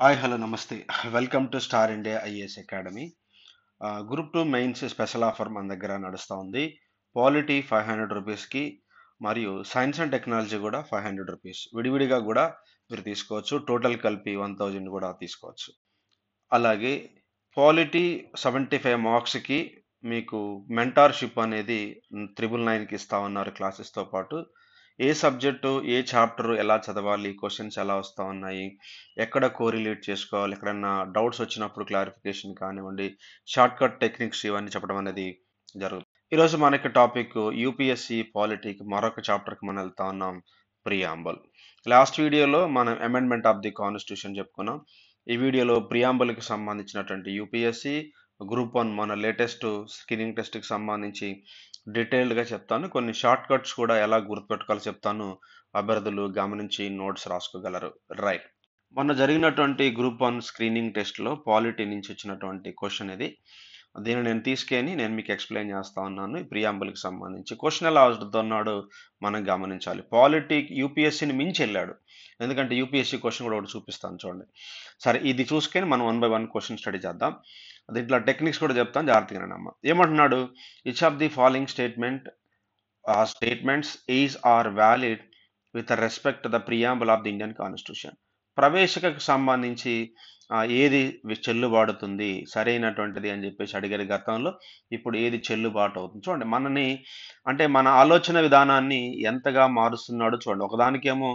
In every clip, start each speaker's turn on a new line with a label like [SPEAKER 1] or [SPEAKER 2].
[SPEAKER 1] Hi hello నమస్తే. Welcome to star India IAS academy. Group 2 mains special offer మన దగ్గర నడుస్తూ ఉంది. పాలిటీ 500 రూపీస్కి మరియు సైన్స్ అండ్ టెక్నాలజీ కూడా 500 రూపీస్ విడివిడిగా కూడా మీరు తీసుకోవచ్చు. టోటల్ కలిపి 1000 కూడా తీసుకోవచ్చు. అలాగే పాలిటీ 75 మార్క్స్కి మీకు మెంటార్షిప్ అనేది 999కి ఇస్తా ఉన్నారు క్లాసెస్తో పాటు. ఏ సబ్జెక్టు ఏ చాప్టర్ ఎలా చదవాలి, క్వశ్చన్స్ ఎలా వస్తూ ఉన్నాయి, ఎక్కడ కోరిలేట్ చేసుకోవాలి, ఎక్కడన్నా డౌట్స్ వచ్చినప్పుడు క్లారిఫికేషన్ కానివ్వండి, షార్ట్ కట్ టెక్నిక్స్ ఇవన్నీ చెప్పడం అనేది జరుగుతుంది. ఈరోజు మనకి టాపిక్ యూపీఎస్సి పాలిటీకి మరొక చాప్టర్కి మనం వెళ్తా ఉన్నాం, ప్రియాంబల్. లాస్ట్ వీడియోలో మనం అమెండ్మెంట్ ఆఫ్ ది కాన్స్టిట్యూషన్ చెప్పుకున్నాం. ఈ వీడియోలో ప్రియాంబల్కి సంబంధించినటువంటి యూపీఎస్సి గ్రూప్ 1 మన లేటెస్ట్ స్క్రీనింగ్ టెస్ట్కి సంబంధించి డీటెయిల్డ్గా చెప్తాను. కొన్ని షార్ట్ కట్స్ కూడా ఎలా గుర్తుపెట్టుకోవాలో చెప్తాను. అభ్యర్థులు గమనించి నోట్స్ రాసుకోగలరు. రైట్. మొన్న జరిగినటువంటి గ్రూప్ 1 స్క్రీనింగ్ టెస్ట్లో పాలిటీ నుంచి వచ్చినటువంటి క్వశ్చన్ ఇది. దీన్ని నేను మీకు ఎక్స్ప్లెయిన్ చేస్తా ఉన్నాను. ఈ ప్రియాంబుల్కి సంబంధించి క్వశ్చన్ ఎలా వస్తున్నాడో మనం గమనించాలి. పాలిటీ యూపీఎస్సీని మించి వెళ్ళాడు. ఎందుకంటే యూపీఎస్సీ క్వశ్చన్ కూడా ఒకటి చూపిస్తాను చూడండి. సరే, ఇది చూసుకొని మనం 1 by 1 క్వశ్చన్ స్టడీ చేద్దాం. దీంట్లో టెక్నిక్స్ కూడా చెప్తాను, జాగ్రత్తగా అమ్మ. ఏమంటున్నాడు? Each of the following statements is are valid with respect the preamble of the Indian constitution. ప్రవేశికకు సంబంధించి ఏది చెల్లుబాడుతుంది, సరైనటువంటిది అని చెప్పేసి అడిగారు గతంలో. ఇప్పుడు ఏది చెల్లుబాటు అవుతుంది చూడండి. అంటే మన ఆలోచన విధానాన్ని ఎంతగా మారుస్తున్నాడు చూడండి. ఒకదానికేమో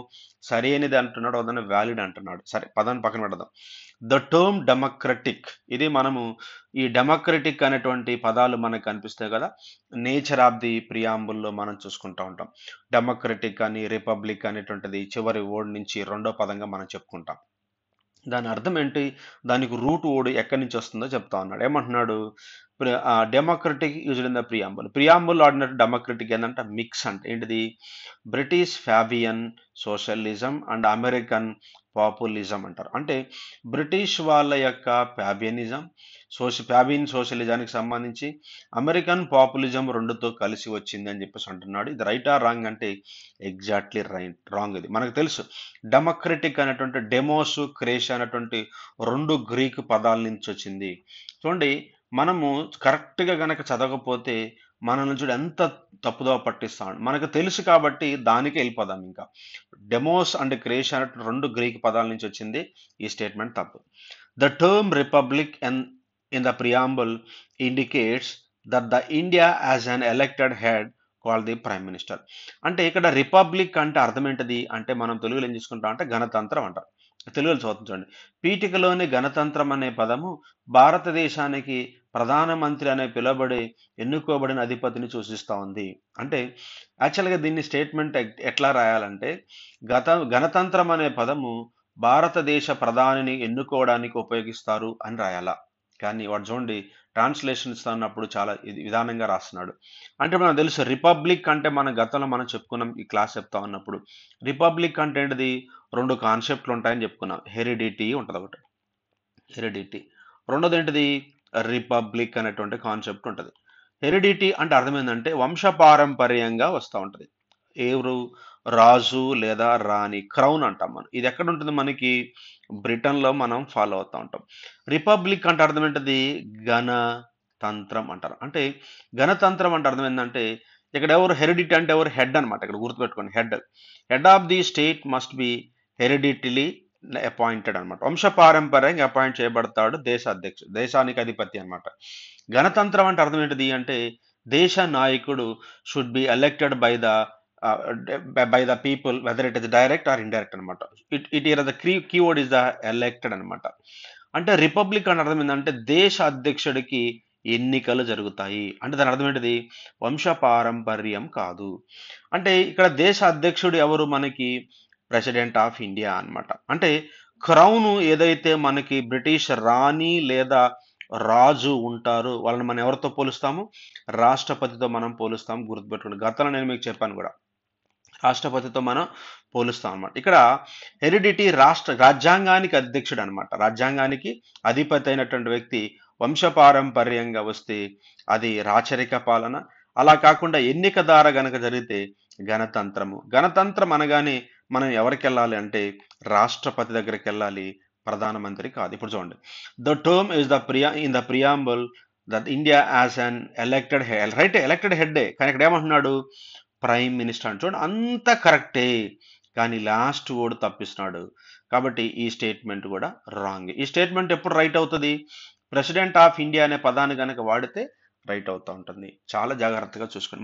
[SPEAKER 1] సరైనది అంటున్నాడు, ఒకదాని వ్యాలిడ్ అంటున్నాడు. సరే, పదాన్ని పక్కన పెడదాం. ద టర్మ్ డెమోక్రటిక్, ఇది మనము ఈ డెమోక్రటిక్ అనేటువంటి పదాలు మనకు కనిపిస్తాయి కదా, నేచర్ ఆఫ్ ది ప్రియాంబుల్లో మనం చూసుకుంటూ ఉంటాం. డెమోక్రటిక్ అని, రిపబ్లిక్ అనేటువంటిది చివరి వర్డ్ నుంచి రెండో పదంగా మనం చెప్పుకుంటాం. దాని అర్థం ఏంటి? దానికి రూట్ వర్డ్ ఎక్కడి నుంచి వస్తుందో చెప్తా ఉన్నాడు. ఏమంటున్నాడు? Democratic used in the preamble ఆడినట్టు డెమోక్రటిక్ ఏంటంటే మిక్స్. అంటే ఏంటిది? British Fabian socialism and American populism అంటారు. అంటే బ్రిటిష్ వాళ్ళ యొక్క ఫ్యాబియనిజం, ఫ్యాబియన్ సోషలిజానికి సంబంధించి అమెరికన్ పాపులిజం రెండుతో కలిసి వచ్చింది అని చెప్పేసి అంటున్నాడు. ఇది రైట్ ఆర్ రాంగ్ అంటే ఎగ్జాక్ట్లీ రాంగ్. ఇది మనకు తెలుసు. డెమోక్రటిక్ అనేటువంటి డెమోస్, క్రేష్ అనేటువంటి రెండు గ్రీక్ పదాల నుంచి వచ్చింది. చూడండి, మనము కరెక్ట్గా గనక చదవకపోతే మన నుంచి ఎంత తప్పుదో పట్టిస్తాడు. మనకు తెలుసు కాబట్టి దానికే వెళ్ళిపోదాం. ఇంకా డెమోస్ అండ్ క్రేష్ అనే రెండు గ్రీక్ పదాల నుంచి వచ్చింది. ఈ స్టేట్మెంట్ తప్పు. The term republic in the preamble indicates that the India as an elected head called the prime minister. అంటే ఇక్కడ రిపబ్లిక్ అంటే అర్థం ఏంటిది అంటే, మనం తెలుగులో ఏం తీసుకుంటాం అంటే గణతంత్రం అంటారు. తెలుగులో చూడండి. పీఠికలోని గణతంత్రం అనే పదము భారతదేశానికి ప్రధానమంత్రి అనే పిలువబడి ఎన్నుకోబడిన అధిపతిని సూచిస్తూ ఉంది. అంటే యాక్చువల్గా దీన్ని స్టేట్మెంట్ ఎట్లా రాయాలంటే, గణతంత్రం అనే పదము భారతదేశ ప్రధానిని ఎన్నుకోవడానికి ఉపయోగిస్తారు అని రాయాలా. కానీ వాడు చూడండి, ట్రాన్స్లేషన్ ఇస్తున్నప్పుడు చాలా విధానంగా రాస్తున్నాడు. అంటే మనకు తెలుసు రిపబ్లిక్ అంటే మన గతంలో మనం చెప్పుకున్నాం, ఈ క్లాస్ చెప్తా ఉన్నప్పుడు. రిపబ్లిక్ అంటే ఏంటిది? రెండు కాన్సెప్ట్లు ఉంటాయని చెప్పుకున్నాం. హెరిడిటీ ఉంటుంది ఒకటి, హెరిడిటీ. రెండోది ఏంటిది? రిపబ్లిక్ అనేటువంటి కాన్సెప్ట్ ఉంటుంది. హెరిడిటీ అంటే అర్థమైందంటే వంశపారంపర్యంగా వస్తూ ఉంటుంది. ఎవరు? రాజు లేదా రాణి, క్రౌన్ అంటాం మనం. ఇది ఎక్కడ ఉంటుంది? మనకి బ్రిటన్లో మనం ఫాలో అవుతూ ఉంటాం. రిపబ్లిక్ అంటే అర్థం ఏంటది? గణతంత్రం అంటారు. అంటే గణతంత్రం అంటే అర్థం ఏంటంటే, ఇక్కడ ఎవరు హెరిడిటీ అంటే ఎవరు? హెడ్ అనమాట. ఇక్కడ గుర్తుపెట్టుకోండి, head of the state must be hereditary appointed అనమాట. వంశపారంపర్యంగా అపాయింట్ చేయబడతాడు దేశానికి అధిపతి అనమాట. గణతంత్రం అంటే అర్థం ఏంటిది అంటే, దేశ నాయకుడు should be elected by the people whether it is direct or indirect అనమాట. It here the keyword is the elected అనమాట. అంటే రిపబ్లిక్ అని అర్థం ఏంటంటే, దేశ అధ్యక్షుడికి ఎన్నికలు జరుగుతాయి. అంటే దాని అర్థం ఏంటిది? వంశపారంపర్యం కాదు. అంటే ఇక్కడ దేశ అధ్యక్షుడు ఎవరు? మనకి ప్రెసిడెంట్ ఆఫ్ ఇండియా అన్నమాట. అంటే క్రౌన్ ఏదైతే మనకి బ్రిటిష్ రాణి లేదా రాజు ఉంటారు, వాళ్ళని మనం ఎవరితో పోలుస్తాము? రాష్ట్రపతితో మనం పోలుస్తాం. గుర్తుపెట్టుకోండి, గతంలో నేను మీకు చెప్పాను కూడా, రాష్ట్రపతితో మనం పోలుస్తాం అనమాట. ఇక్కడ హెరిడిటీ రాజ్యాంగానికి అధ్యక్షుడు అనమాట. రాజ్యాంగానికి అధిపతి అయినటువంటి వ్యక్తి వంశపారంపర్యంగా వస్తే అది రాచరిక పాలన. అలా కాకుండా ఎన్నిక ద్వారా గనక జరిగితే గణతంత్రం అనగానే మనం ఎవరికి వెళ్ళాలి అంటే రాష్ట్రపతి దగ్గరికి వెళ్ళాలి, ప్రధానమంత్రి కాదు. ఇప్పుడు చూడండి, the term is in the preamble that India as an elected head, right, elected head, కానీ ఇక్కడ ఏమంటున్నాడు, ప్రైమ్ మినిస్టర్ అని. చూడండి, అంత కరెక్టే, కానీ లాస్ట్ వర్డ్ తప్పిస్తున్నాడు. కాబట్టి ఈ స్టేట్మెంట్ కూడా రాంగ్. ఈ స్టేట్మెంట్ ఎప్పుడు రైట్ అవుతుంది, ప్రెసిడెంట్ ఆఫ్ ఇండియా అనే పదాన్ని కనుక వాడితే రైట్ అవుతూ ఉంటుంది. చాలా జాగ్రత్తగా చూసుకోండి.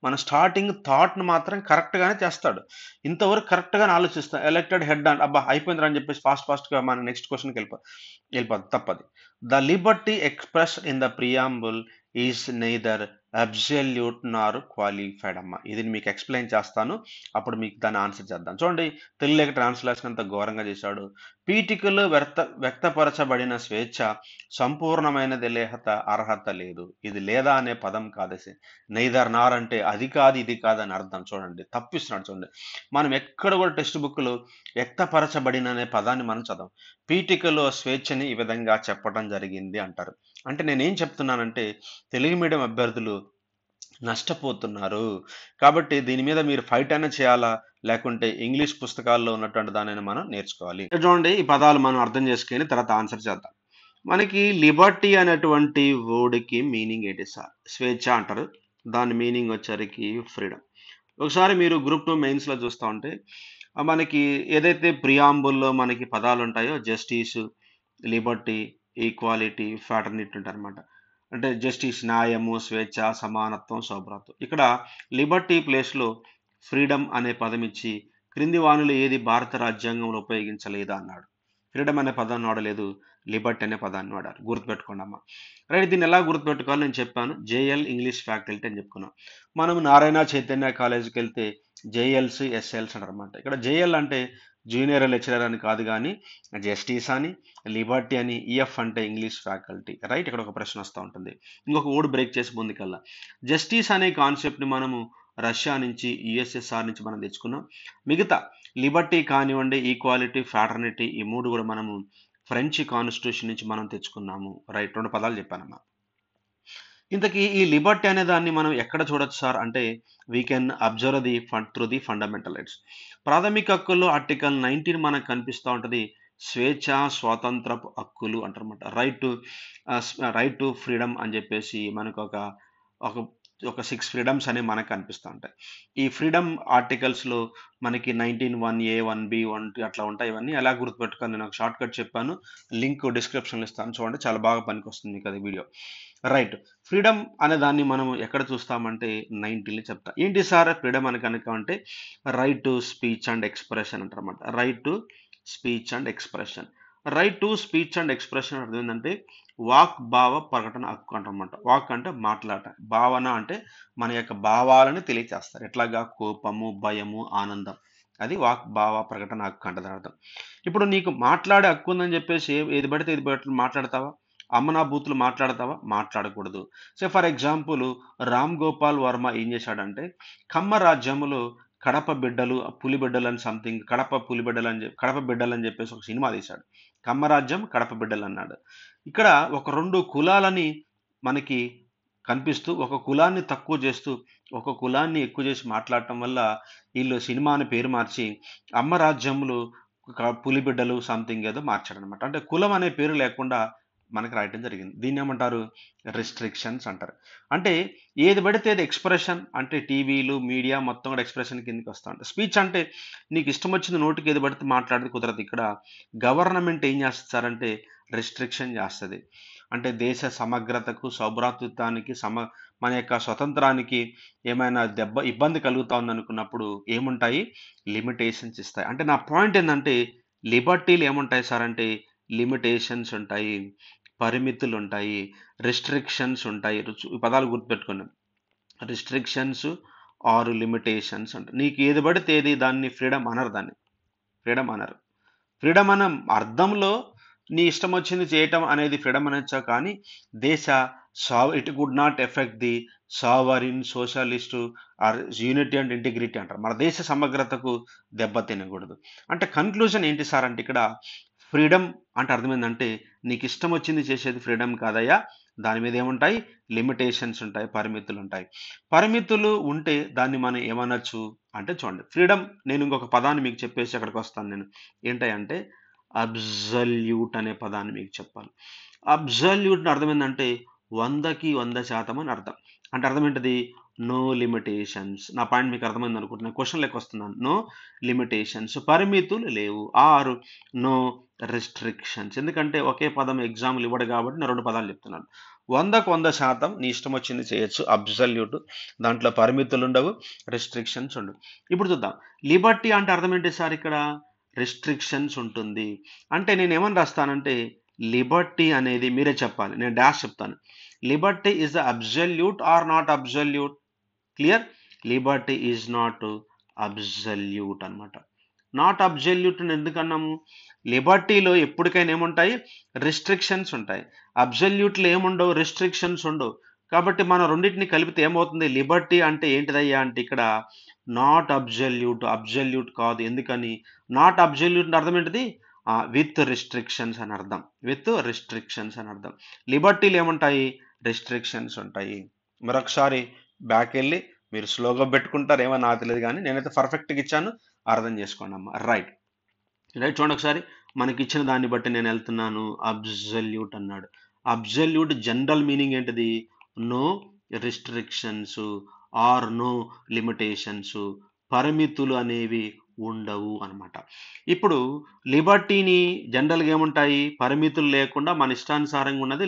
[SPEAKER 1] మన స్టార్టింగ్ థాట్ను మాత్రం కరెక్ట్గానే చేస్తాడు. ఇంతవరకు కరెక్ట్గానే ఆలోచిస్తాం. ఎలక్టెడ్ హెడ్ అంటే అబ్బా అయిపోయిందిరా అని చెప్పేసి ఫాస్ట్గా మన నెక్స్ట్ క్వశ్చన్కి వెళ్ళిపోదు, తప్పది. The Liberty express in the preamble is neither absolute Nar qualified అమ్మ. ఇది మీకు ఎక్స్ప్లెయిన్ చేస్తాను, అప్పుడు మీకు దాన్ని ఆన్సర్ చేద్దాం. చూడండి, తెలుగులోకి ట్రాన్స్లేషన్ అంత ఘోరంగా చేశాడు. పీఠికలు వ్యక్తపరచబడిన స్వేచ్ఛ సంపూర్ణమైనది అర్హత లేదు. ఇది లేదా అనే పదం కాదేసి, నెయిదర్ నార్ అంటే అది కాదు ఇది కాదు అని అర్థం. చూడండి, తప్పిస్తున్నాడు. చూడండి, మనం ఎక్కడ కూడా టెక్స్ట్ బుక్లో వ్యక్తపరచబడిన అనే పదాన్ని మనం చదవం. పీఠికలో స్వేచ్ఛని ఈ విధంగా చెప్పడం జరిగింది అంటారు. అంటే నేనేం చెప్తున్నానంటే, తెలుగు మీడియం అభ్యర్థులు నష్టపోతున్నారు. కాబట్టి దీని మీద మీరు ఫైట్ అయినా చేయాలా, లేకుంటే ఇంగ్లీష్ పుస్తకాల్లో ఉన్నటువంటి దానిని మనం నేర్చుకోవాలి. చూడండి, ఈ పదాలు మనం అర్థం చేసుకొని తర్వాత ఆన్సర్ చేద్దాం. మనకి లిబర్టీ అనేటువంటి వర్డ్కి మీనింగ్ ఏంటి సార్? స్వేచ్ఛ అంటారు. దాని మీనింగ్ వచ్చరికి ఫ్రీడమ్. ఒకసారి మీరు గ్రూప్ 2 మెయిన్స్లో చూస్తూ ఉంటే మనకి ఏదైతే ప్రియాంబుల్లో మనకి పదాలు ఉంటాయో, జస్టిస్, లిబర్టీ, ఈక్వాలిటీ, ఫ్రాటర్నిటీ ఉంటాయి అనమాట. అంటే జస్టిస్ న్యాయము, స్వేచ్ఛ, సమానత్వం, సౌభ్రాతత్వం. ఇక్కడ లిబర్టీ ప్లేస్లో ఫ్రీడమ్ అనే పదం ఇచ్చి క్రింది వాణిలో ఏది భారత రాజ్యాంగంలో ఉపయోగించలేదా అన్నాడు. ఫ్రీడమ్ అనే పదాన్ని వాడలేదు, లిబర్టీ అనే పదాన్ని వాడారు. గుర్తుపెట్టుకోండి అమ్మా. రైట్, దీన్ని ఎలా గుర్తుపెట్టుకోవాలో నేను చెప్పాను. జేఎల్ ఇంగ్లీష్ ఫ్యాకల్టీ అని చెప్పుకున్నాం. మనం నారాయణ చైతన్య కాలేజీకి వెళ్తే జేఎల్స్, ఎస్ఎల్స్ అంటారు అనమాట. ఇక్కడ జేఎల్ అంటే జూనియర్ లెక్చరర్ అని కాదు, కానీ జస్టిస్ అని, లిబర్టీ అని, ఈఎఫ్ అంటే ఇంగ్లీష్ ఫ్యాకల్టీ. రైట్, ఇక్కడ ఒక ప్రశ్న వస్తూ ఉంటుంది. ఇంకొక ఓడ్ బ్రేక్ చేసి ముందుకల్లా, జస్టిస్ అనే కాన్సెప్ట్ని మనము రష్యా నుంచి, యుఎస్ఎస్ఆర్ నుంచి మనం తెచ్చుకున్నాం. మిగతా లిబర్టీ కానివ్వండి, ఈక్వాలిటీ, ఫ్రాటర్నిటీ, ఈ మూడు కూడా మనము ఫ్రెంచ్ కాన్స్టిట్యూషన్ నుంచి మనం తెచ్చుకున్నాము. రైట్, 2 పదాలు చెప్పానమ్మా. ఇంతకీ ఈ లిబర్టీ అనే దాన్ని మనం ఎక్కడ చూడొచ్చు సార్ అంటే, we can observe through the fundamental rights. ప్రాథమిక హక్కుల్లో ఆర్టికల్ 19 మనకు కనిపిస్తూ ఉంటుంది. స్వేచ్ఛ, స్వాతంత్రపు హక్కులు అంటారన్నమాట. రైట్ టు ఫ్రీడమ్ అని చెప్పేసి మనకు ఒక 6 ఫ్రీడమ్స్ అనేవి మనకు కనిపిస్తూ ఉంటాయి. ఈ ఫ్రీడమ్ ఆర్టికల్స్లో మనకి 19(1)(a), 1(b), 1(2) అట్లా ఉంటాయి. ఇవన్నీ ఎలా గుర్తుపెట్టుకోవాలి, నేను ఒక షార్ట్ కట్ చెప్పాను, లింక్ డిస్క్రిప్షన్లో ఇస్తాను, చూడండి, చాలా బాగా పనికొస్తుంది మీకు అది వీడియో. రైట్, ఫ్రీడమ్ అనే దాన్ని మనం ఎక్కడ చూస్తామంటే 19 చెప్తా. ఏంటి సార్ ఫ్రీడమ్ అని కనుక అంటే, right to speech and expression అంటారన్నమాట. Right to speech and expression. Right to speech and expression అర్థం ఏంటంటే వాక్, భావ ప్రకటన హక్కు అంటన్నమాట. వాక్ అంటే మాట్లాడటం, భావన అంటే మన యొక్క భావాలను తెలియచేస్తారు. ఎట్లాగా కోపము, భయము, ఆనందం, అది వాక్, భావ ప్రకటన హక్కు అంటది అర్థం. ఇప్పుడు నీకు మాట్లాడే హక్కు ఉందని చెప్పేసి ఏది పడితే ఏది పడితే మాట్లాడతావా? అమ్మనా బూతులు మాట్లాడతావా? మాట్లాడకూడదు. So for example, Ram Gopal Varma ఏం చేశాడంటే, కమ్మ రాజ్యములో కడప బిడ్డలు, పులి బిడ్డలు అని సంథింగ్, కడప బిడ్డలు అని చెప్పేసి ఒక సినిమా తీశాడు. కమ్మరాజ్యం, కడప బిడ్డలు అన్నాడు. ఇక్కడ ఒక 2 కులాలని మనకి కనిపిస్తూ, ఒక కులాన్ని తక్కువ చేస్తూ ఒక కులాన్ని ఎక్కువ చేసి మాట్లాడటం వల్ల వీళ్ళు సినిమాని పేరు మార్చి అమ్మ రాజ్యములు పులిబిడ్డలు సంథింగ్ ఏదో మార్చాడనమాట. అంటే కులం అనే పేరు లేకుండా మనకి రాయటం జరిగింది. దీన్ని ఏమంటారు? రిస్ట్రిక్షన్స్ అంటారు. అంటే ఏది పడితే అది ఎక్స్ప్రెషన్ అంటే టీవీలు, మీడియా మొత్తం కూడా ఎక్స్ప్రెషన్ కిందకి వస్తూ ఉంటాయి. స్పీచ్ అంటే నీకు ఇష్టం వచ్చింది నోటికి ఏది పడితే మాట్లాడేది కుదరదు. ఇక్కడ గవర్నమెంట్ ఏం చేస్తారంటే రిస్ట్రిక్షన్ చేస్తుంది. అంటే దేశ సమగ్రతకు, సౌభ్రాతృత్వానికి, మన యొక్క స్వతంత్రానికి ఏమైనా ఇబ్బంది కలుగుతా ఉందనుకున్నప్పుడు ఏముంటాయి? లిమిటేషన్స్ ఇస్తాయి. అంటే నా పాయింట్ ఏంటంటే, లిబర్టీలు ఏముంటాయి సార్ అంటే లిమిటేషన్స్ ఉంటాయి, పరిమితులు ఉంటాయి, రిస్ట్రిక్షన్స్ ఉంటాయి. ఈ పదాలు గుర్తుపెట్టుకోండి. రిస్ట్రిక్షన్స్ ఆర్ లిమిటేషన్స్ అంటే నీకు ఏది పడితే ఏది దాన్ని ఫ్రీడమ్ అనరు. దాన్ని ఫ్రీడమ్ అనరు. ఫ్రీడమ్ అనే అర్థంలో నీ ఇష్టం వచ్చింది చేయటం అనేది ఫ్రీడమ్ అనొచ్చా, కానీ it good not effect the sovereign, socialist or unity and integrity అంటారు. మన దేశ సమగ్రతకు దెబ్బ తినకూడదు. అంటే కన్క్లూజన్ ఏంటి సార్ అంటే, ఇక్కడ ఫ్రీడమ్ అంటే అర్థం ఏంటంటే నీకు ఇష్టం వచ్చింది చేసేది ఫ్రీడమ్ కాదయ్యా. దాని మీద ఏముంటాయి? లిమిటేషన్స్ ఉంటాయి, పరిమితులు ఉంటాయి. పరిమితులు ఉంటే దాన్ని మనం ఏమనొచ్చు అంటే, చూడండి, ఫ్రీడమ్, నేను ఇంకొక పదాన్ని మీకు చెప్పేసి అక్కడికి వస్తాను. నేను ఏంటంటే అబ్జల్యూట్ అనే పదాన్ని మీకు చెప్పాలి. అబ్జల్యూట్ అర్థం ఏంటంటే 100కి 100% అని అర్థం. అంటే అర్థం ఏంటిది? No limitations. నా పాయింట్ మీకు అర్థమైంది అనుకుంటున్నాను. క్వశ్చన్ లెక్క వస్తున్నాను. నో లిమిటేషన్స్, పరిమితులు లేవు. Or no restrictions. ఎందుకంటే ఒకే పదం ఎగ్జామ్లు ఇవ్వడు కాబట్టి నేను 2 పదాలు చెప్తున్నాను. 100కు 100% నీ ఇష్టం వచ్చింది చేయొచ్చు. అబ్జల్యూట్, దాంట్లో పరిమితులు ఉండవు, రెస్ట్రిక్షన్స్ ఉండవు. ఇప్పుడు చూద్దాం. లిబర్టీ అంటే అర్థం ఏంటి సార్? ఇక్కడ రెస్ట్రిక్షన్స్ ఉంటుంది. అంటే నేను ఏమని రాస్తానంటే లిబర్టీ అనేది మీరే చెప్పాలి, నేను డాష్ చెప్తాను. Liberty is the absolute or not absolute? Clear? Liberty is not absolute అనమాట. నాట్ అబ్జల్యూట్ అని ఎందుకన్నాము? లిబర్టీలో ఎప్పటికైనా ఏముంటాయి? రెస్ట్రిక్షన్స్ ఉంటాయి. అబ్జల్యూట్లో ఏముండవు? రెస్ట్రిక్షన్స్ ఉండవు. కాబట్టి మనం రెండింటిని కలిపితే ఏమవుతుంది? లిబర్టీ అంటే ఏంటిదయ్యా అంటే ఇక్కడ నాట్ అబ్జల్యూట్, అబ్జల్యూట్ కాదు. ఎందుకని? నాట్ అబ్జల్యూట్ అర్థం ఏంటిది? విత్ రిస్ట్రిక్షన్స్ అని అర్థం. విత్ రిస్ట్రిక్షన్స్ అని అర్థం. లిబర్టీలు ఏముంటాయి? రెస్ట్రిక్షన్స్ ఉంటాయి. మరొకసారి బ్యాక్ వెళ్ళి మీరు స్లోగా పెట్టుకుంటారు ఏమో నాకు తెలియదు, కానీ నేనైతే పర్ఫెక్ట్గా ఇచ్చాను, అర్థం చేసుకోండి అమ్మా. రైట్ రైట్, చూడండి ఒకసారి. మనకి ఇచ్చిన దాన్ని బట్టి నేను వెళ్తున్నాను. అబ్జల్యూట్ అన్నాడు. అబ్జల్యూట్ జనరల్ మీనింగ్ ఏంటిది? No restrictions or no limitations, పరిమితులు అనేవి ఉండవు అనమాట. ఇప్పుడు లిబర్టీని జనరల్గా ఏముంటాయి? పరిమితులు లేకుండా మన ఇష్టానుసారంగా ఉన్నది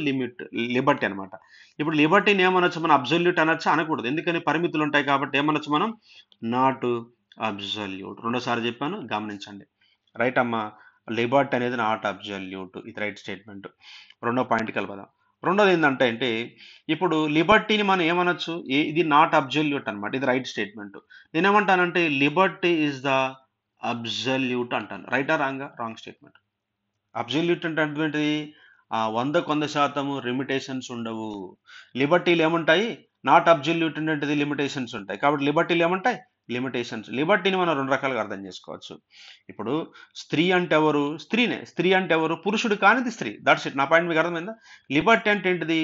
[SPEAKER 1] లిబర్టీ అనమాట. ఇప్పుడు లిబర్టీని ఏమనొచ్చు మనం? అబ్జల్యూట్ అనొచ్చా? అనకూడదు. ఎందుకని? పరిమితులు ఉంటాయి కాబట్టి ఏమనొచ్చు మనం? Not absolute. రెండోసారి చెప్పాను, గమనించండి. రైట్ అమ్మా. లిబర్టీ అనేది నాట్ అబ్జల్యూట్, ఇది రైట్ స్టేట్మెంట్. రెండో పాయింట్కి వెళ్ళిపోదాం. రెండోది ఏంటంటే ఇప్పుడు లిబర్టీని మనం ఏమనొచ్చు? ఇది నాట్ అబ్జల్యూట్ అనమాట, ఇది రైట్ స్టేట్మెంట్. నేనేమంటానంటే లిబర్టీ ఈజ్ ద అబ్జల్యూట్ అంటాను. రైటా రాంగా? Wrong statement. అబ్జల్యూట్ అంటే ఏంటిది? 100కు 100% లిమిటేషన్స్ ఉండవు. లిబర్టీలు ఏముంటాయి? నాట్ అబ్జల్యూట్ ఏంటిది? లిమిటేషన్స్ ఉంటాయి. కాబట్టి లిబర్టీలు ఏముంటాయి? లిమిటేషన్స్. లిబర్టీని మనం 2 రకాలుగా అర్థం చేసుకోవచ్చు. ఇప్పుడు స్త్రీ అంటే ఎవరు? స్త్రీనే. స్త్రీ అంటే ఎవరు? పురుషుడు కానిది స్త్రీ. That's it. నా పాయింట్ మీకు అర్థమైందా? లిబర్టీ అంటే ఏంటిది?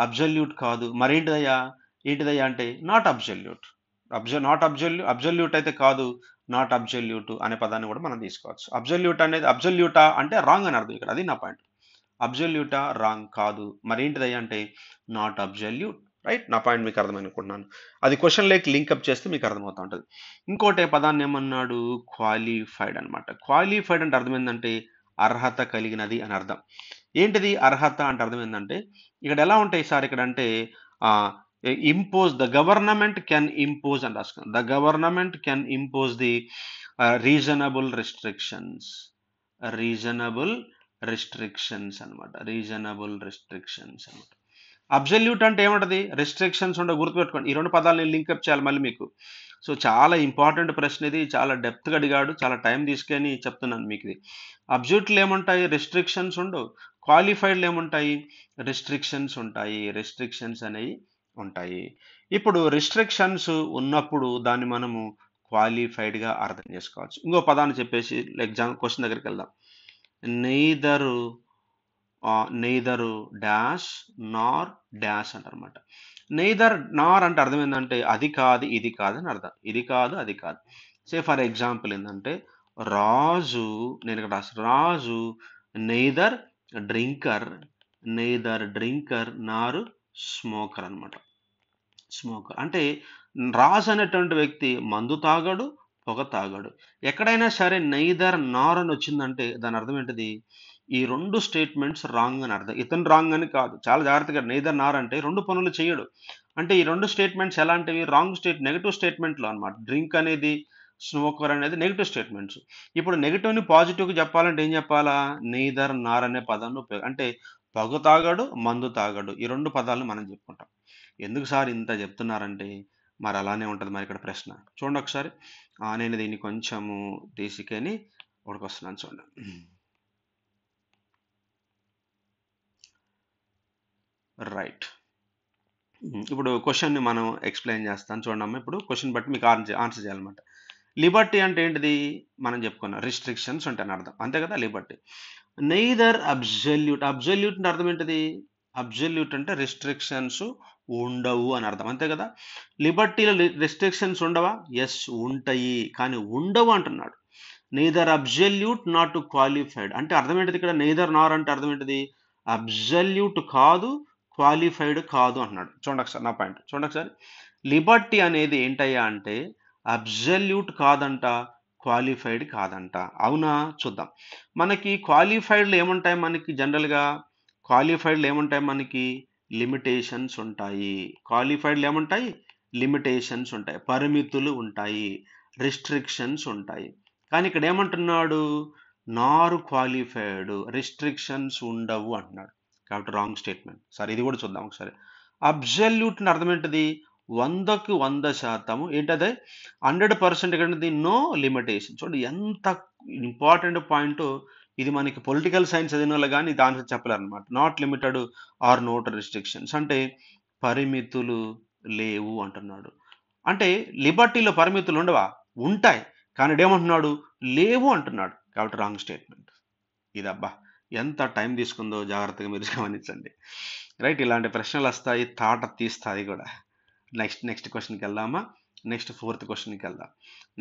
[SPEAKER 1] అబ్జల్యూట్ కాదు. మరేంటిదయ్యా? ఏంటిదయ్యా అంటే నాట్ అబ్జల్యూట్. అబ్జల్యూట్ అయితే కాదు, నాట్ అబ్జల్యూట్ అనే పదాన్ని కూడా మనం తీసుకోవచ్చు. అబ్జల్యూట్ అనేది అబ్జల్యూటా అంటే రాంగ్ అని అర్థం ఇక్కడ. అది నా పాయింట్. అబ్జల్యూటా? రాంగ్ కాదు. మరేంటిదయ్యా అంటే నాట్ అబ్జల్యూట్. రైట్? నా పాయింట్ మీకు అర్థం అనుకుంటున్నాను. అది క్వశ్చన్ లేక్ లింకప్ చేస్తే మీకు అర్థమవుతూ ఉంటుంది. ఇంకోటి పదాన్ని ఏమన్నాడు? క్వాలిఫైడ్ అనమాట. క్వాలిఫైడ్ అంటే అర్థం ఏంటంటే అర్హత కలిగినది అని అర్థం. ఏంటిది అర్హత అంటే అర్థం ఏంటంటే ఇక్కడ ఎలా ఉంటాయి సార్? ఇక్కడ అంటే impose, the government can impose అని రాసుకున్నాం. The government can impose the reasonable restrictions. Reasonable restrictions అనమాట. రీజనబుల్ రెస్ట్రిక్షన్స్ అనమాట. అబ్జల్యూట్ అంటే ఏముంటది? రెస్ట్రిక్షన్స్ ఉండవు. గుర్తుపెట్టుకోండి. ఈ 2 పదాలు నేను లింకప్ చేయాలి మళ్ళీ మీకు. సో చాలా ఇంపార్టెంట్ ప్రశ్న ఇది. చాలా డెప్త్గా అడిగాడు, చాలా టైం తీసుకొని చెప్తున్నాను మీకు ఇది. అబ్జల్యూట్లు ఏముంటాయి? రెస్ట్రిక్షన్స్ ఉండవు. క్వాలిఫైడ్లు ఏముంటాయి? రెస్ట్రిక్షన్స్ ఉంటాయి. రెస్ట్రిక్షన్స్ అనేవి ఉంటాయి. ఇప్పుడు రెస్ట్రిక్షన్స్ ఉన్నప్పుడు దాన్ని మనము క్వాలిఫైడ్గా అర్థం చేసుకోవచ్చు. ఇంకో పదాన్ని చెప్పేసి ఎగ్జామ్ క్వశ్చన్ దగ్గరికి వెళ్దాం. నెయిదరు డాష్ నార్ డాష్ అంటారనమాట. నెయిదర్ నార్ అంటే అర్థం ఏంటంటే అది కాదు ఇది కాదు అని అర్థం. ఇది కాదు అది కాదు. సే ఫర్ ఎగ్జాంపుల్ ఏంటంటే రాజు, నేను ఇక్కడ రాజు నెయిదర్ డ్రింకర్ నారు స్మోకర్ అనమాట. స్మోకర్ అంటే రాజు అనేటువంటి వ్యక్తి మందు తాగడు, పొగ తాగడు. ఎక్కడైనా సరే నెయిదర్ నార్ అని వచ్చిందంటే దాని అర్థం ఏంటిది? ఈ 2 స్టేట్మెంట్స్ రాంగ్ అని అర్థం. ఇతను రాంగ్ అని కాదు, చాలా జాగ్రత్తగా. నెయిదర్ నార్ అంటే 2 పనులు చేయడు. అంటే ఈ 2 స్టేట్మెంట్స్ ఎలాంటివి? రాంగ్ నెగటివ్ స్టేట్మెంట్లు అనమాట. డ్రింక్ అనేది, స్మోకర్ అనేది నెగిటివ్ స్టేట్మెంట్స్. ఇప్పుడు నెగిటివ్ని పాజిటివ్గా చెప్పాలంటే ఏం చెప్పాలా? నెయిదర్ నార్ అనే పదాన్ని ఉపయోగం. అంటే పొగ తాగడు, మందు తాగడు, ఈ 2 పదాలను మనం చెప్పుకుంటాం. ఎందుకు సార్ ఇంత చెప్తున్నారంటే మరి అలానే ఉంటుంది మరి ఇక్కడ ప్రశ్న. చూడండి ఒకసారి. నేను దీన్ని కొంచెము తీసుకొని ఒకటికి వస్తున్నాను చూడండి. రైట్. ఇప్పుడు క్వశ్చన్ని మనం ఎక్స్ప్లెయిన్ చేస్తాను చూడమ్మా. ఇప్పుడు క్వశ్చన్ బట్టి మీకు ఆన్సర్ చేయాలన్నమాట. లిబర్టీ అంటే ఏంటిది? మనం చెప్పుకున్నాం, రిస్ట్రిక్షన్స్ ఉంటాయని అర్థం, అంతే కదా లిబర్టీ. Neither absolute. అబ్జల్యూట్ అంటే అర్థం ఏంటిది? అబ్జల్యూట్ అంటే రెస్ట్రిక్షన్స్ ఉండవు అని అర్థం, అంతే కదా. లిబర్టీలో రెస్ట్రిక్షన్స్ ఉండవా? ఎస్ ఉంటాయి, కానీ ఉండవు అంటున్నాడు. నెయిదర్ అబ్జల్యూట్ నాట్ క్వాలిఫైడ్ అంటే అర్థం ఏంటిది ఇక్కడ? నెయిదర్ నార్ అంటే అర్థం ఏంటిది? అబ్జల్యూట్ కాదు, క్వాలిఫైడ్ కాదు అన్నాడు. చూడండి ఒకసారి నా పాయింట్ చూడండి ఒకసారి. లిబర్టీ అనేది ఏంటయ్యా అంటే అబ్జల్యూట్ కాదంట, క్వాలిఫైడ్ కాదంట. అవునా? చూద్దాం. మనకి క్వాలిఫైడ్లు ఏముంటాయి? మనకి జనరల్గా క్వాలిఫైడ్లు ఏముంటాయి? మనకి లిమిటేషన్స్ ఉంటాయి. క్వాలిఫైడ్లు ఏముంటాయి? లిమిటేషన్స్ ఉంటాయి, పరిమితులు ఉంటాయి, రిస్ట్రిక్షన్స్ ఉంటాయి. కానీ ఇక్కడ ఏమంటున్నాడు? నార్ క్వాలిఫైడ్, రిస్ట్రిక్షన్స్ ఉండవు అంటున్నాడు. కాబట్టి రాంగ్ స్టేట్మెంట్. సరే ఇది కూడా చూద్దాం ఒకసారి. అబ్జల్యూట్ అర్థం ఏంటిది? 100కు 100% ఏంటదే? 100% ఏంటిది? No limitation. చూడండి ఎంత ఇంపార్టెంట్ పాయింట్ ఇది. మనకి పొలిటికల్ సైన్స్ చదివిన వాళ్ళు కానీ ఇది ఆన్సర్ చెప్పలేరు అనమాట. Not limited or not restrictions అంటే పరిమితులు లేవు అంటున్నాడు. అంటే లిబర్టీలో పరిమితులు ఉండవా? ఉంటాయి. కానీ ఏమంటున్నాడు? లేవు అంటున్నాడు. కాబట్టి రాంగ్ స్టేట్మెంట్. ఇదబ్బా ఎంత టైం తీసుకుందో జాగ్రత్తగా మీరు గమనించండి. రైట్, ఇలాంటి ప్రశ్నలు వస్తాయి, తాట తీస్తాయి కూడా. నెక్స్ట్ క్వశ్చన్కి వెళ్దామా? నెక్స్ట్ ఫోర్త్ క్వశ్చన్కి వెళ్దాం.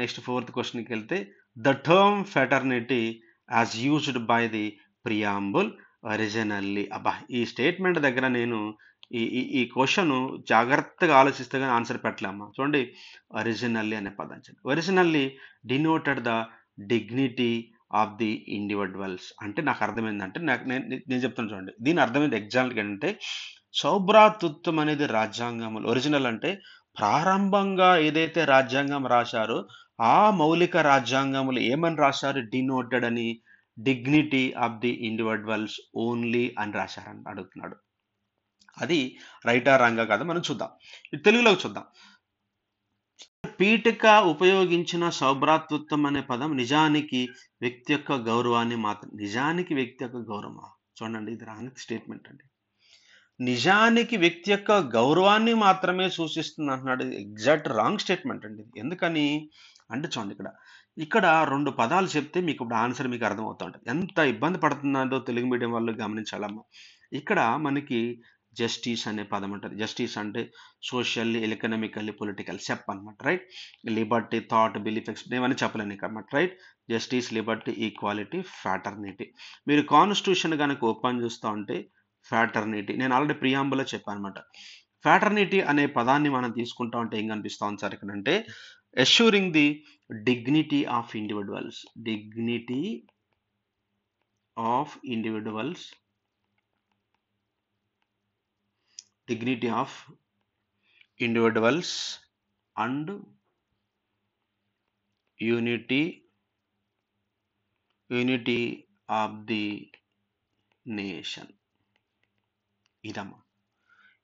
[SPEAKER 1] నెక్స్ట్ ఫోర్త్ క్వశ్చన్కి వెళ్తే the term fraternity as used by the preamble originally. అబ్బా ఈ స్టేట్మెంట్ దగ్గర నేను ఈ క్వశ్చన్ జాగ్రత్తగా ఆలోచిస్తే కానీ ఆన్సర్ పెట్టలేమ్మా. చూడండి, ఒరిజినల్లీ అనే పదం. Originally denoted the dignity of the individuals అంటే నాకు అర్థమైందంటే నేను చెప్తాను చూడండి. దీని అర్థమైంది ఎగ్జాంపుల్ ఏంటంటే సౌభ్రాతృత్వం అనేది రాజ్యాంగంలో ఒరిజినల్ అంటే ప్రారంభంగా ఏదైతే రాజ్యాంగం రాశారో ఆ మౌలిక రాజ్యాంగములు ఏమని రాశారు? డినోటెడ్ అని, dignity of the individuals only అని రాశారని అడుగుతున్నాడు. అది రైటా రాంగా కాదా మనం చూద్దాం. తెలుగులో చూద్దాం. పీఠిక ఉపయోగించిన సౌభ్రాతృత్వం అనే పదం నిజానికి వ్యక్తి యొక్క గౌరవాన్ని మాత్రం. నిజానికి వ్యక్తి యొక్క గౌరవమా? చూడండి, ఇది రాంగ్ స్టేట్మెంట్ అండి. నిజానికి వ్యక్తి యొక్క గౌరవాన్ని మాత్రమే సూచిస్తుంది అంటున్నాడు. ఎగ్జాక్ట్ రాంగ్ స్టేట్మెంట్ అండి. ఎందుకని అంటే చూడండి, ఇక్కడ రెండు పదాలు చెప్తే మీకు ఇప్పుడు ఆన్సర్ మీకు అర్థమవుతూ ఉంటుంది. ఎంత ఇబ్బంది పడుతుందో తెలుగు మీడియం వాళ్ళు గమనించాలమ్మా. ఇక్కడ మనకి జస్టిస్ అనే పదం ఉంటుంది. జస్టిస్ అంటే సోషల్లీ, ఎకనామికల్లీ, పొలిటికల్ సెప్ అనమాట. రైట్, లిబర్టీ, థాట్, బిలీఫ్, ఇవన్నీ చెప్పలేను అనమాట. Right, justice, Liberty, equality, fraternity. మీరు కాన్స్టిట్యూషన్ కనుక ఓపెన్ చూస్తూ ఉంటే ఫ్రాటర్నిటీ, నేను ఆల్రెడీ ప్రియాంబుల్లో చెప్పాను అనమాట. ఫ్రాటర్నిటీ అనే పదాన్ని మనం తీసుకుంటా ఉంటే ఏం కనిపిస్తా ఉంది సార్ ఇక్కడ అంటే assuring the dignity of individuals. Dignity of individuals, dignity of individuals and unity of the nation. ఇదమ్మా.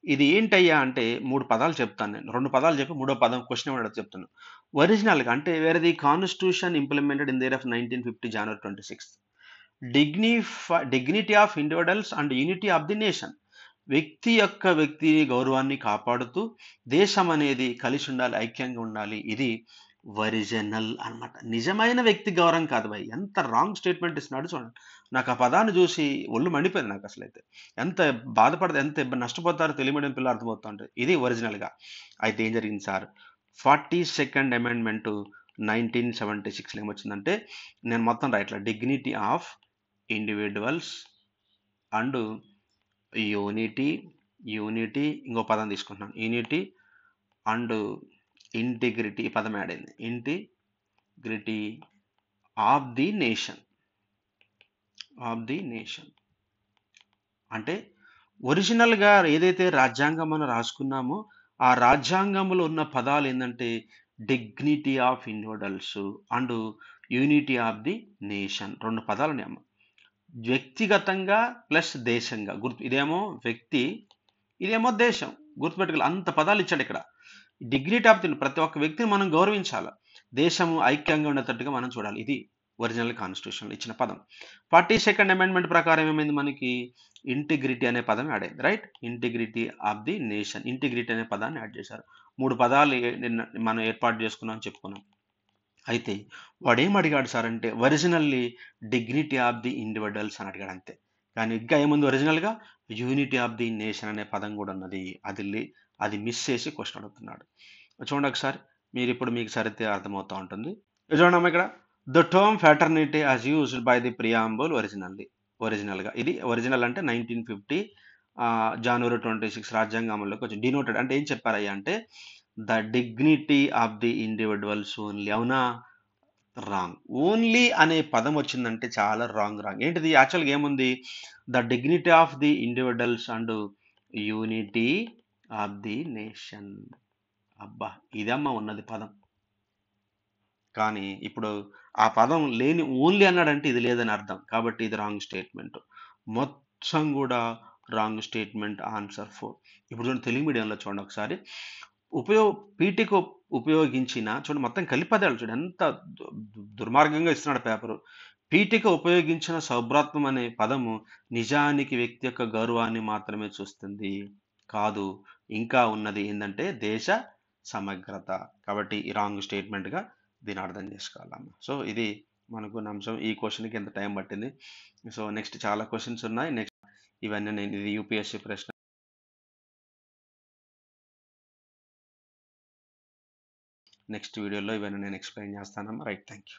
[SPEAKER 1] ఇది ఏంటయ్యా అంటే మూడు పదాలు చెప్తాను నేను. రెండు పదాలు చెప్పి మూడో పదం క్వశ్చన్ ఏమన్నా చెప్తాను. ఒరిజినల్గా అంటే వేరే the constitution implemented in the year of 1950 January 26. Dignity of individuals and unity of the nation. వ్యక్తి యొక్క వ్యక్తి గౌరవాన్ని కాపాడుతూ దేశం అనేది కలిసి ఉండాలి, ఐక్యంగా ఉండాలి. ఇది ఒరిజినల్ అనమాట. నిజమైన వ్యక్తి గౌరవం కాదు భయ్. ఎంత రాంగ్ స్టేట్మెంట్ ఇస్తున్నాడు చూడండి. నాకు ఆ పదాన్ని చూసి ఒళ్ళు మండిపోయింది నాకు. అసలు అయితే ఎంత బాధపడదు, ఎంత నష్టపోతారో తెలుగు మీడియం పిల్లలు అర్థమవుతూ ఉంటుంది. ఇది ఒరిజినల్గా. అయితే ఏం జరిగింది సార్? 42nd అమెండ్మెంట్ 1976 ఏమొచ్చిందంటే, నేను మొత్తం రైట్లా dignity of individuals and unity ఇంకో పదం తీసుకుంటున్నాను, యూనిటీ అండ్ ఇంటిగ్రిటీ, ఈ పదం యాడ్ అయింది. Integrity of the nation. అంటే ఒరిజినల్గా ఏదైతే రాజ్యాంగం మనం రాసుకున్నామో ఆ రాజ్యాంగంలో ఉన్న పదాలు ఏంటంటే dignity of individuals and unity of the nation. రెండు పదాలు ఉన్నాయమ్మ. వ్యక్తిగతంగా ప్లస్ దేశంగా. ఇదేమో వ్యక్తి, ఇదేమో దేశం. గుర్తుపెట్టుకోవాలి, అంత పదాలు ఇచ్చాడు ఇక్కడ. డిగ్నిటీ ఆఫ్ ది, ప్రతి ఒక్క వ్యక్తిని మనం గౌరవించాలి, దేశము ఐక్యంగా ఉండేటట్టుగా మనం చూడాలి. ఇది ఒరిజినల్ కాన్స్టిట్యూషన్ ఇచ్చిన పదం. 42nd అమెండ్మెంట్ ప్రకారం ఏమైంది? మనకి ఇంటిగ్రిటీ అనే పదం యాడ్ అయింది. Right, integrity of the nation. Integrity అనే పదాన్ని యాడ్ చేశారు. మూడు పదాలు మనం ఏర్పాటు చేసుకున్నాం చెప్పుకున్నాం. అయితే వాడు ఏం అడిగాడు సార్ అంటే originally dignity of the individuals అని అడిగాడు అంతే. కానీ ఇంకా ఏముంది ఒరిజినల్గా? యూనిటీ ఆఫ్ ది నేషన్ అనే పదం కూడా ఉన్నది. అది మిస్ చేసి క్వశ్చన్ అడుగుతున్నాడు. చూడండి ఒకసారి, మీరు ఇప్పుడు మీకు సరిగ్గా అర్థమవుతూ ఉంటుంది. చూడండి ఇక్కడ the term fraternity as used by the preamble ఒరిజినల్గా ఇది ఒరిజినల్ అంటే 1950 జనవరి 26 రాజ్యాంగం అమల్లోకి వచ్చి డినోటెడ్ అంటే ఏం చెప్పారయ్యా అంటే the dignity of the individuals only. అవునా? రాంగ్. ఓన్లీ అనే పదం వచ్చిందంటే చాలా రాంగ్. ఏంటిది? యాక్చువల్గా ఏముంది? The dignity of the individuals and unity of the nation. అబ్బా, ఇదమ్మా ఉన్నది పదం. కానీ ఇప్పుడు ఆ పదం లేని ఓన్లీ అన్నాడంటే ఇది లేదని అర్థం. కాబట్టి ఇది రాంగ్ స్టేట్మెంట్. మొత్తం కూడా రాంగ్ స్టేట్మెంట్. ఆన్సర్ 4. ఇప్పుడు చూడండి, తెలుగు మీడియంలో చూడండి ఒకసారి. పీఠిక ఉపయోగించిన చూడండి, మొత్తం కలిపదాలు చూడండి, ఎంత దుర్మార్గంగా ఇస్తున్నాడు పేపరు. పీఠిక ఉపయోగించిన సౌభ్రాత్మం అనే పదము నిజానికి వ్యక్తి యొక్క గౌరవాన్ని మాత్రమే చూస్తుంది. కాదు, ఇంకా ఉన్నది ఏంటంటే దేశ సమగ్రత. కాబట్టి ఈ రాంగ్ స్టేట్మెంట్గా దీన్ని అర్థం చేసుకోవాలమ్మా. సో ఇది మనకున్న అంశం. ఈ క్వశ్చన్కి ఎంత టైం పట్టింది. సో నెక్స్ట్ చాలా క్వశ్చన్స్ ఉన్నాయి. నెక్స్ట్ ఇవన్నీ నేను ఇది యూపీఎస్సీ ప్రశ్న. నెక్స్ట్ వీడియోలో ఇవన్నీ నేను ఎక్స్ప్లెయిన్ చేస్తానమ్మా. Right, thank you.